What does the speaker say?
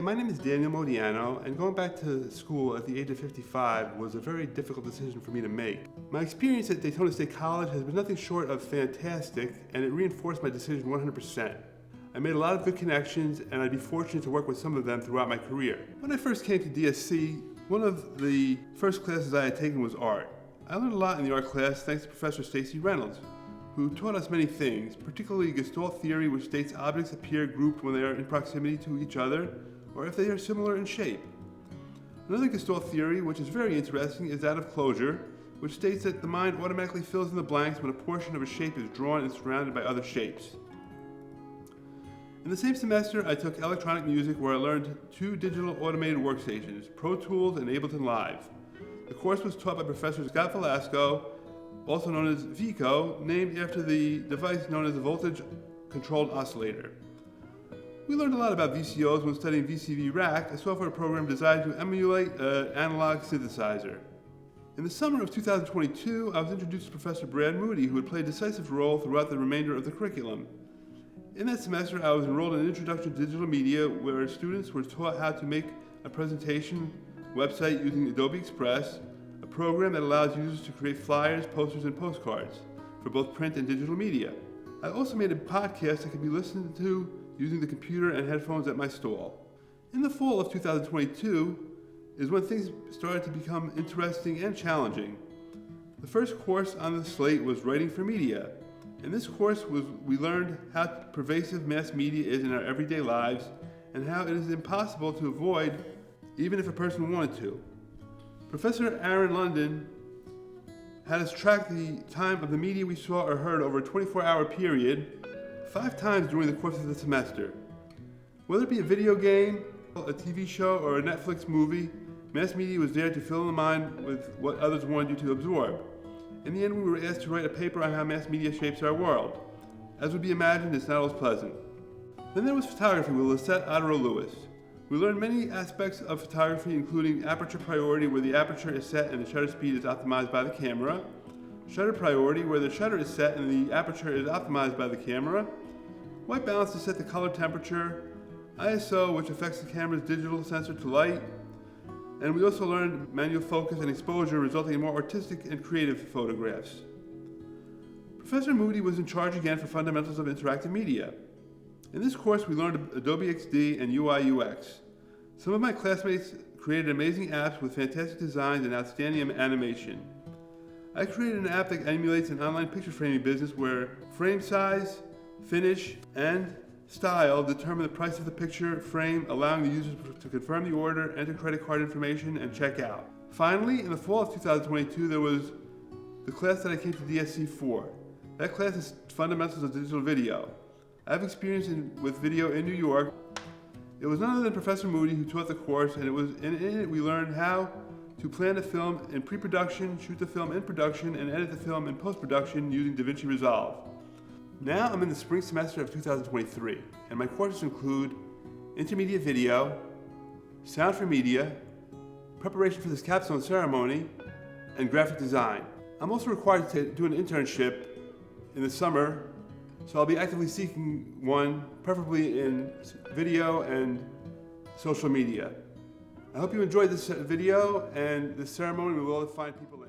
My name is Daniel Modiano, and going back to school at the age of 55 was a very difficult decision for me to make. My experience at Daytona State College has been nothing short of fantastic, and it reinforced my decision 100%. I made a lot of good connections, and I'd be fortunate to work with some of them throughout my career. When I first came to DSC, one of the first classes I had taken was art. I learned a lot in the art class thanks to Professor Stacy Reynolds, who taught us many things, particularly Gestalt theory, which states objects appear grouped when they are in proximity to each other, or if they are similar in shape. Another Gestalt theory, which is very interesting, is that of closure, which states that the mind automatically fills in the blanks when a portion of a shape is drawn and surrounded by other shapes. In the same semester, I took electronic music, where I learned 2 digital automated workstations, Pro Tools and Ableton Live. The course was taught by Professor Scott Velasco, also known as VICO, named after the device known as a voltage-controlled oscillator. We learned a lot about VCOs when studying VCV Rack, a software program designed to emulate an analog synthesizer. In the summer of 2022, I was introduced to Professor Brad Moody, who would play a decisive role throughout the remainder of the curriculum. In that semester, I was enrolled in Introduction to Digital Media, where students were taught how to make a presentation website using Adobe Express, a program that allows users to create flyers, posters, and postcards for both print and digital media. I also made a podcast that could be listened to using the computer and headphones at my stall. In the fall of 2022 is when things started to become interesting and challenging. The first course on the slate was Writing for Media. In this course, we learned how pervasive mass media is in our everyday lives and how it is impossible to avoid even if a person wanted to. Professor Aaron London had us track the time of the media we saw or heard over a 24-hour period 5 times during the course of the semester. Whether it be a video game, a TV show, or a Netflix movie, mass media was there to fill in the mind with what others wanted you to absorb. In the end, we were asked to write a paper on how mass media shapes our world. As would be imagined, it's not always pleasant. Then there was photography with Lisette Otterow-Lewis. We learned many aspects of photography, including aperture priority, where the aperture is set and the shutter speed is optimized by the camera, shutter priority, where the shutter is set and the aperture is optimized by the camera, white balance to set the color temperature, ISO, which affects the camera's digital sensor to light, and we also learned manual focus and exposure, resulting in more artistic and creative photographs. Professor Moody was in charge again for fundamentals of interactive media. In this course, we learned Adobe XD and UI UX. Some of my classmates created amazing apps with fantastic designs and outstanding animation. I created an app that emulates an online picture framing business where frame size, finish, and style determine the price of the picture frame, allowing the user to confirm the order, enter credit card information, and check out. Finally, in the fall of 2022, there was the class that I came to DSC for. That class is Fundamentals of Digital Video. I have experience with video in New York. It was none other than Professor Moody who taught the course, and in it we learned how to plan a film in pre-production, shoot the film in production, and edit the film in post-production using DaVinci Resolve. Now I'm in the spring semester of 2023, and my courses include intermediate video, sound for media, preparation for this capstone ceremony, and graphic design. I'm also required to do an internship in the summer, so I'll be actively seeking one, preferably in video and social media. I hope you enjoyed this video and this ceremony. We will find people